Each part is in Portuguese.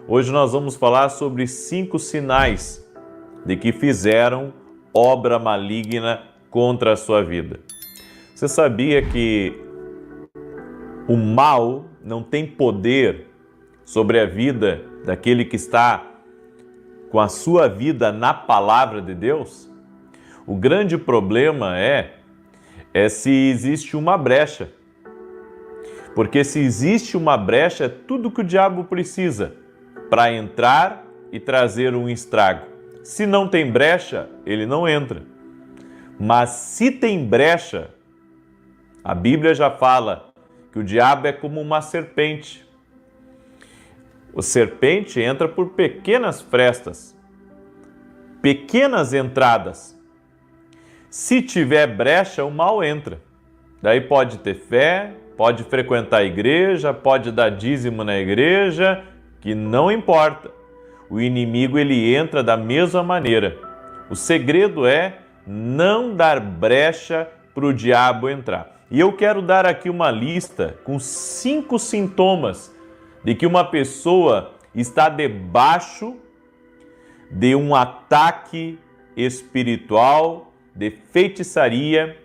Hoje nós vamos falar sobre 5 sinais de que fizeram obra maligna contra a sua vida. Você sabia que o mal não tem poder sobre a vida daquele que está com a sua vida na palavra de Deus? O grande problema é se existe uma brecha. Porque se existe uma brecha, é tudo que o diabo precisa para entrar e trazer um estrago. Se não tem brecha, ele não entra. Mas se tem brecha, a Bíblia já fala que o diabo é como uma serpente. O serpente entra por pequenas frestas, pequenas entradas. Se tiver brecha, o mal entra. Daí pode ter fé, pode frequentar a igreja, pode dar dízimo na igreja, que não importa. O inimigo ele entra da mesma maneira. O segredo é não dar brecha para o diabo entrar. E eu quero dar aqui uma lista com 5 sintomas de que uma pessoa está debaixo de um ataque espiritual, de feitiçaria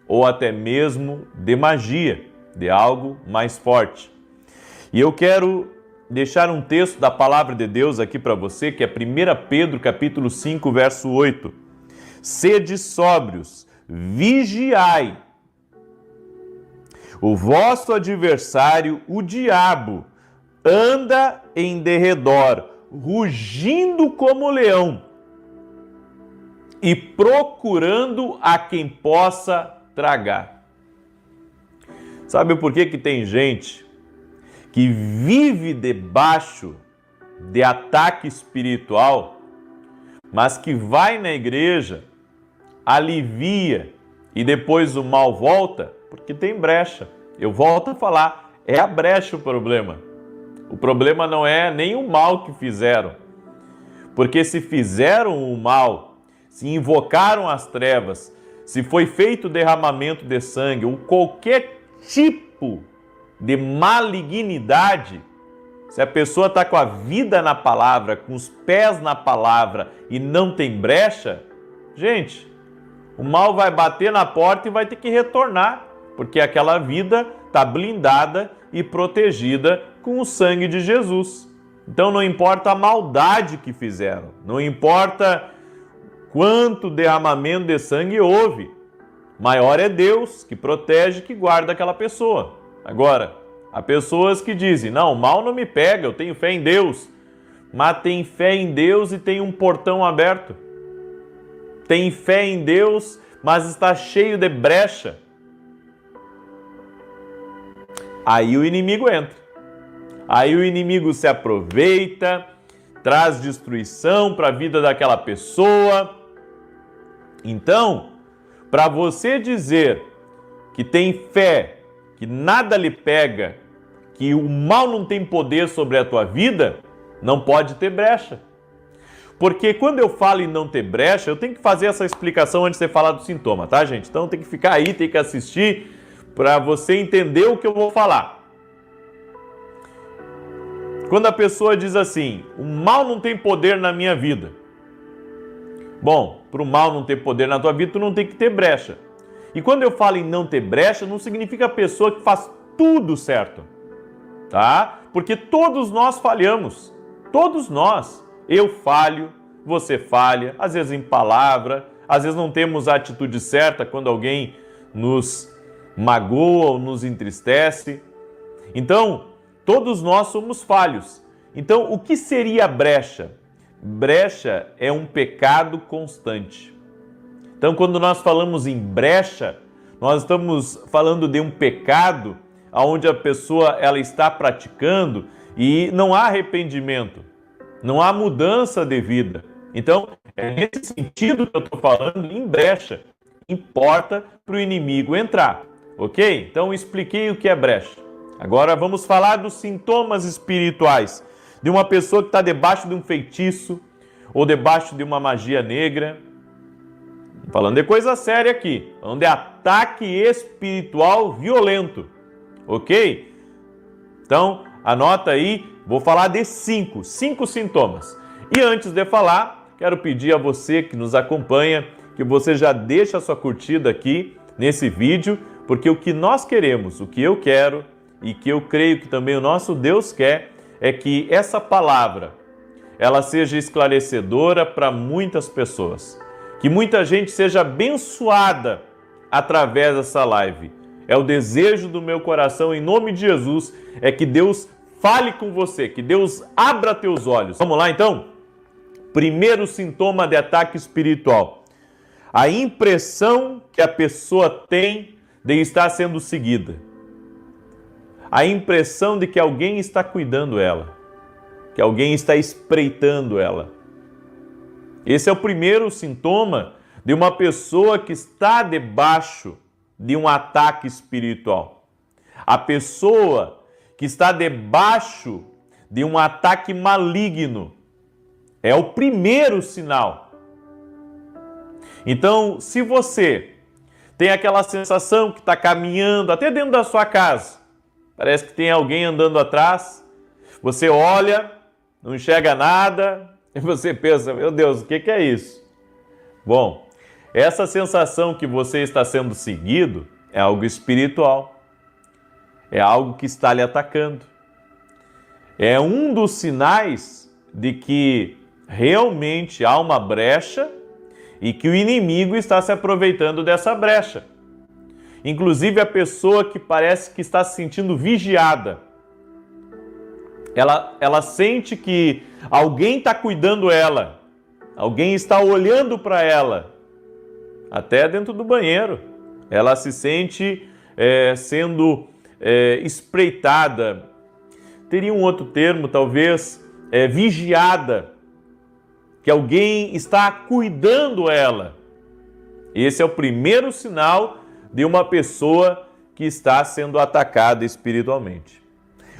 ou até mesmo de magia, de algo mais forte. E eu quero deixar um texto da palavra de Deus aqui para você, que é 1 Pedro capítulo 5, verso 8. Sede sóbrios, vigiai. O vosso adversário, o diabo, anda em derredor, rugindo como leão e procurando a quem possa tragar. Sabe por que tem gente que vive debaixo de ataque espiritual, mas que vai na igreja, alivia e depois o mal volta? Porque tem brecha. Eu volto a falar, é a brecha o problema. O problema não é nem o mal que fizeram. Porque se fizeram o mal, se invocaram as trevas, se foi feito derramamento de sangue ou qualquer tipo de malignidade, se a pessoa está com a vida na palavra, com os pés na palavra e não tem brecha, gente, o mal vai bater na porta e vai ter que retornar, porque aquela vida está blindada e protegida com o sangue de Jesus. Então não importa a maldade que fizeram, não importa quanto derramamento de sangue houve, maior é Deus que protege, que guarda aquela pessoa. Agora, há pessoas que dizem, não, o mal não me pega, eu tenho fé em Deus. Mas tem fé em Deus e tem um portão aberto. Tem fé em Deus, mas está cheio de brecha. Aí o inimigo entra. Aí o inimigo se aproveita, traz destruição para a vida daquela pessoa. Então, para você dizer que tem fé, que nada lhe pega, que o mal não tem poder sobre a tua vida, não pode ter brecha. Porque quando eu falo em não ter brecha, eu tenho que fazer essa explicação antes de você falar do sintoma, tá, gente? Então tem que ficar aí, tem que assistir para você entender o que eu vou falar. Quando a pessoa diz assim, o mal não tem poder na minha vida. Bom, para o mal não ter poder na tua vida, tu não tem que ter brecha. E quando eu falo em não ter brecha, não significa a pessoa que faz tudo certo, tá? Porque todos nós falhamos, todos nós. Eu falho, você falha, às vezes em palavra, às vezes não temos a atitude certa quando alguém nos magoa ou nos entristece. Então, todos nós somos falhos. Então, o que seria brecha? Brecha é um pecado constante. Então, quando nós falamos em brecha, nós estamos falando de um pecado onde a pessoa ela está praticando e não há arrependimento, não há mudança de vida. Então, é nesse sentido que eu estou falando em brecha. Importa para o inimigo entrar, ok? Então, expliquei o que é brecha. Agora vamos falar dos sintomas espirituais de uma pessoa que está debaixo de um feitiço ou debaixo de uma magia negra. Falando de coisa séria aqui, falando de ataque espiritual violento, ok? Então, anota aí, Vou falar de cinco sintomas. E antes de falar, quero pedir a você que nos acompanha, que você já deixe a sua curtida aqui nesse vídeo, porque o que nós queremos, o que eu quero e que eu creio que também o nosso Deus quer, é que essa palavra, ela seja esclarecedora para muitas pessoas. Que muita gente seja abençoada através dessa live. É o desejo do meu coração, em nome de Jesus, é que Deus fale com você, que Deus abra teus olhos. Vamos lá então? Primeiro sintoma de ataque espiritual. A impressão que a pessoa tem de estar sendo seguida. A impressão de que alguém está cuidando dela, que alguém está espreitando ela. Esse é o primeiro sintoma de uma pessoa que está debaixo de um ataque espiritual. A pessoa que está debaixo de um ataque maligno é o primeiro sinal. Então, se você tem aquela sensação que está caminhando até dentro da sua casa, parece que tem alguém andando atrás, você olha, não enxerga nada, e você pensa, meu Deus, o que é isso? Bom, essa sensação que você está sendo seguido é algo espiritual, é algo que está lhe atacando. É um dos sinais de que realmente há uma brecha e que o inimigo está se aproveitando dessa brecha. Inclusive a pessoa que parece que está se sentindo vigiada. Ela sente que alguém está cuidando dela, alguém está olhando para ela, até dentro do banheiro. Ela se sente sendo espreitada. Teria um outro termo, talvez, vigiada, que alguém está cuidando ela. Esse é o primeiro sinal de uma pessoa que está sendo atacada espiritualmente.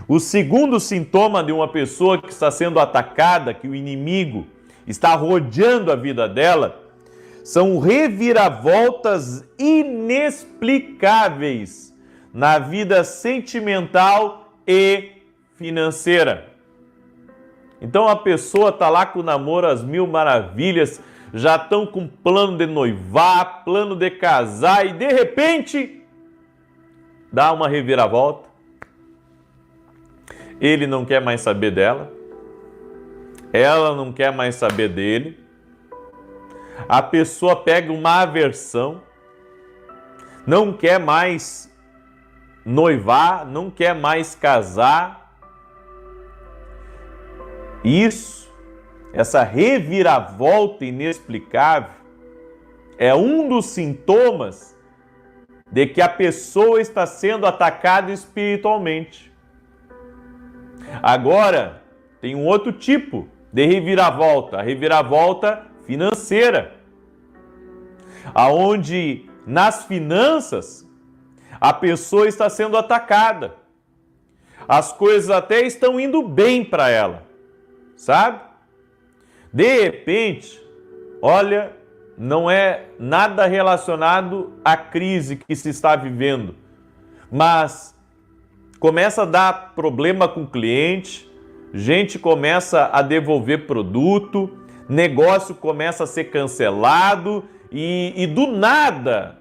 O segundo sintoma de uma pessoa que está sendo atacada, que o inimigo está rodeando a vida dela, são reviravoltas inexplicáveis na vida sentimental e financeira. Então a pessoa está lá com o namoro às mil maravilhas, já estão com plano de noivar, plano de casar e de repente dá uma reviravolta. Ele não quer mais saber dela, ela não quer mais saber dele, a pessoa pega uma aversão, não quer mais noivar, não quer mais casar. Essa reviravolta inexplicável é um dos sintomas de que a pessoa está sendo atacada espiritualmente. Agora, tem um outro tipo de reviravolta, a reviravolta financeira, aonde nas finanças a pessoa está sendo atacada. As coisas até estão indo bem para ela, sabe? De repente, olha, não é nada relacionado à crise que se está vivendo, mas começa a dar problema com o cliente, gente começa a devolver produto, negócio começa a ser cancelado e do nada,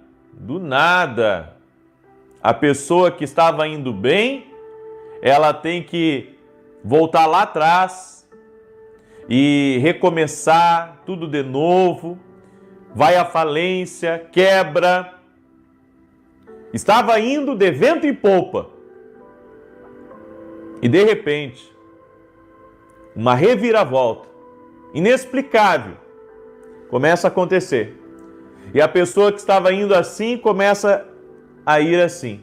a pessoa que estava indo bem, ela tem que voltar lá atrás e recomeçar tudo de novo, vai à falência, quebra. Estava indo de vento em popa. E de repente, uma reviravolta inexplicável começa a acontecer. E a pessoa que estava indo assim começa a ir assim.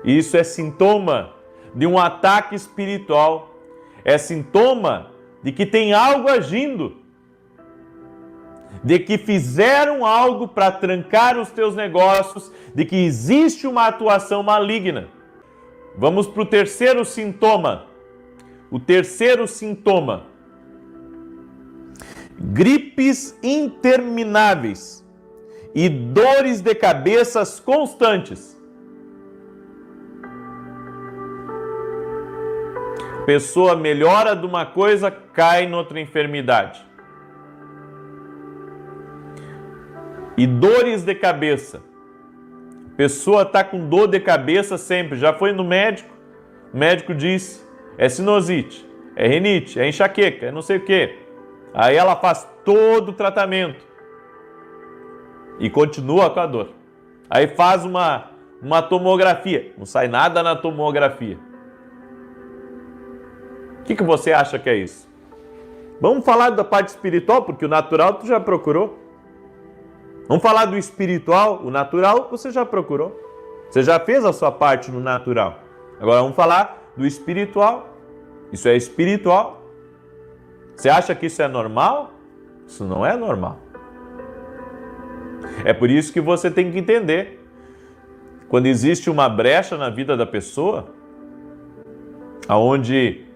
Isso é sintoma de um ataque espiritual. É sintoma de que tem algo agindo. De que fizeram algo para trancar os teus negócios, de que existe uma atuação maligna. Vamos para o terceiro sintoma. O terceiro sintoma: gripes intermináveis e dores de cabeças constantes. Pessoa melhora de uma coisa, cai noutra enfermidade. E dores de cabeça. Pessoa está com dor de cabeça sempre. Já foi no médico, o médico disse, é sinusite, é rinite, é enxaqueca, é não sei o quê. Aí ela faz todo o tratamento e continua com a dor. Aí faz uma tomografia, não sai nada na tomografia. O que você acha que é isso? Vamos falar da parte espiritual, porque o natural tu já procurou. Vamos falar do espiritual, o natural você já procurou. Você já fez a sua parte no natural. Agora vamos falar do espiritual. Isso é espiritual. Você acha que isso é normal? Isso não é normal. É por isso que você tem que entender. Quando existe uma brecha na vida da pessoa, onde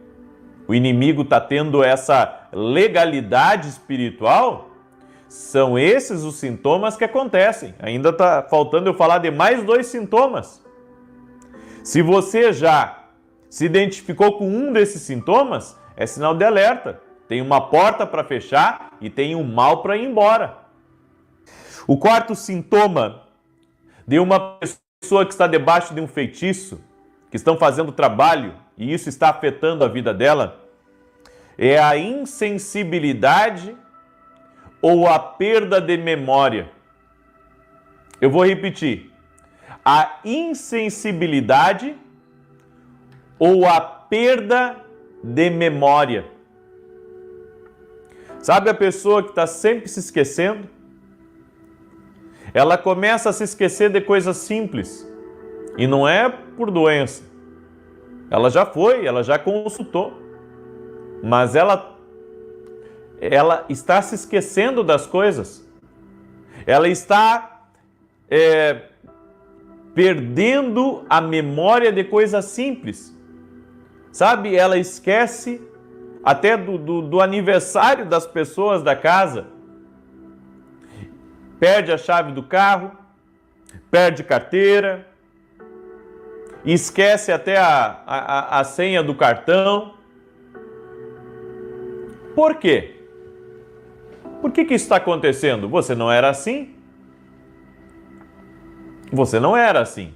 o inimigo está tendo essa legalidade espiritual, são esses os sintomas que acontecem. Ainda está faltando eu falar de mais 2 sintomas. Se você já se identificou com um desses sintomas, é sinal de alerta. Tem uma porta para fechar e tem um mal para ir embora. O 4º sintoma de uma pessoa que está debaixo de um feitiço, que estão fazendo trabalho e isso está afetando a vida dela, é a insensibilidade ou a perda de memória. Eu vou repetir. A insensibilidade ou a perda de memória. Sabe a pessoa que está sempre se esquecendo? Ela começa a se esquecer de coisas simples. E não é por doença. Ela já foi, ela já consultou. Mas ela está se esquecendo das coisas. Ela está perdendo a memória de coisas simples. Sabe, ela esquece até do aniversário das pessoas da casa. Perde a chave do carro, perde carteira, esquece até a senha do cartão. Por quê? Por que isso está acontecendo? Você não era assim? Você não era assim.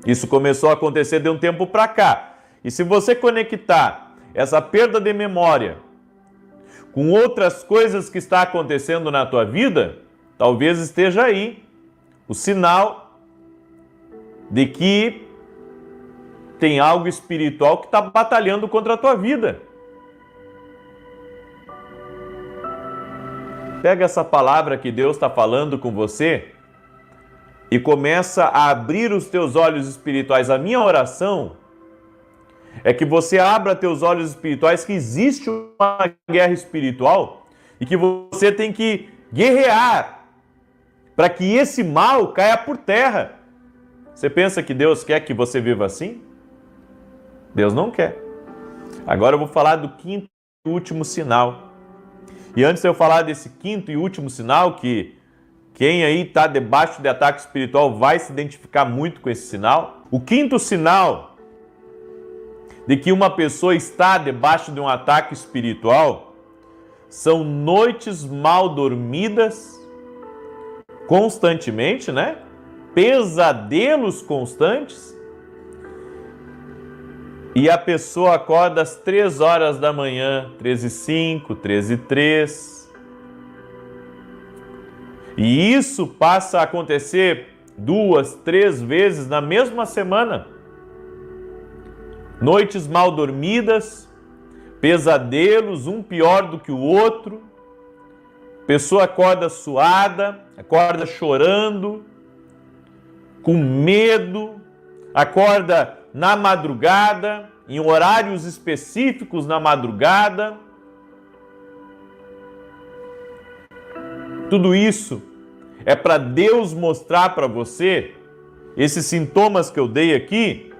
Isso começou a acontecer de um tempo para cá. E se você conectar essa perda de memória com outras coisas que está acontecendo na tua vida, talvez esteja aí o sinal de que tem algo espiritual que está batalhando contra a tua vida. Pega essa palavra que Deus está falando com você e começa a abrir os teus olhos espirituais. A minha oração é que você abra teus olhos espirituais, que existe uma guerra espiritual e que você tem que guerrear para que esse mal caia por terra. Você pensa que Deus quer que você viva assim? Deus não quer. Agora eu vou falar do 5º e último sinal. E antes de eu falar desse 5º e último sinal, que quem aí está debaixo de ataque espiritual vai se identificar muito com esse sinal. O 5º sinal de que uma pessoa está debaixo de um ataque espiritual são noites mal dormidas constantemente, né? Pesadelos constantes. E a pessoa acorda às 3 horas da manhã, 13h05, 13h03. E isso passa a acontecer 2, 3 vezes na mesma semana. Noites mal dormidas, pesadelos, um pior do que o outro. Pessoa acorda suada, acorda chorando, com medo, acorda na madrugada, em horários específicos na madrugada. Tudo isso é para Deus mostrar para você, esses sintomas que eu dei aqui,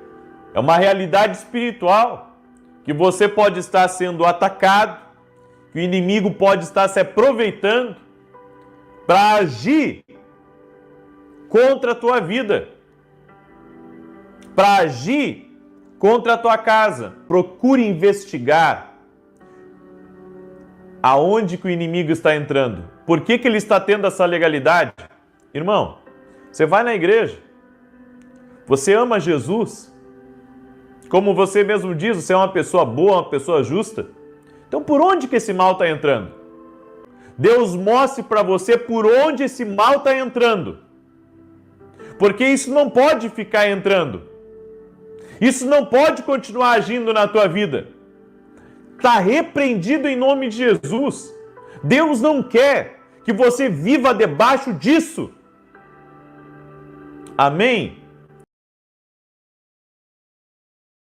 é uma realidade espiritual, que você pode estar sendo atacado, que o inimigo pode estar se aproveitando para agir contra a tua vida, para agir contra a tua casa. Procure investigar aonde que o inimigo está entrando. Por que que ele está tendo essa legalidade? Irmão, você vai na igreja, você ama Jesus, como você mesmo diz, você é uma pessoa boa, uma pessoa justa. Então por onde que esse mal está entrando? Deus mostre para você por onde esse mal está entrando. Porque isso não pode ficar entrando. Isso não pode continuar agindo na tua vida. Está repreendido em nome de Jesus. Deus não quer que você viva debaixo disso. Amém?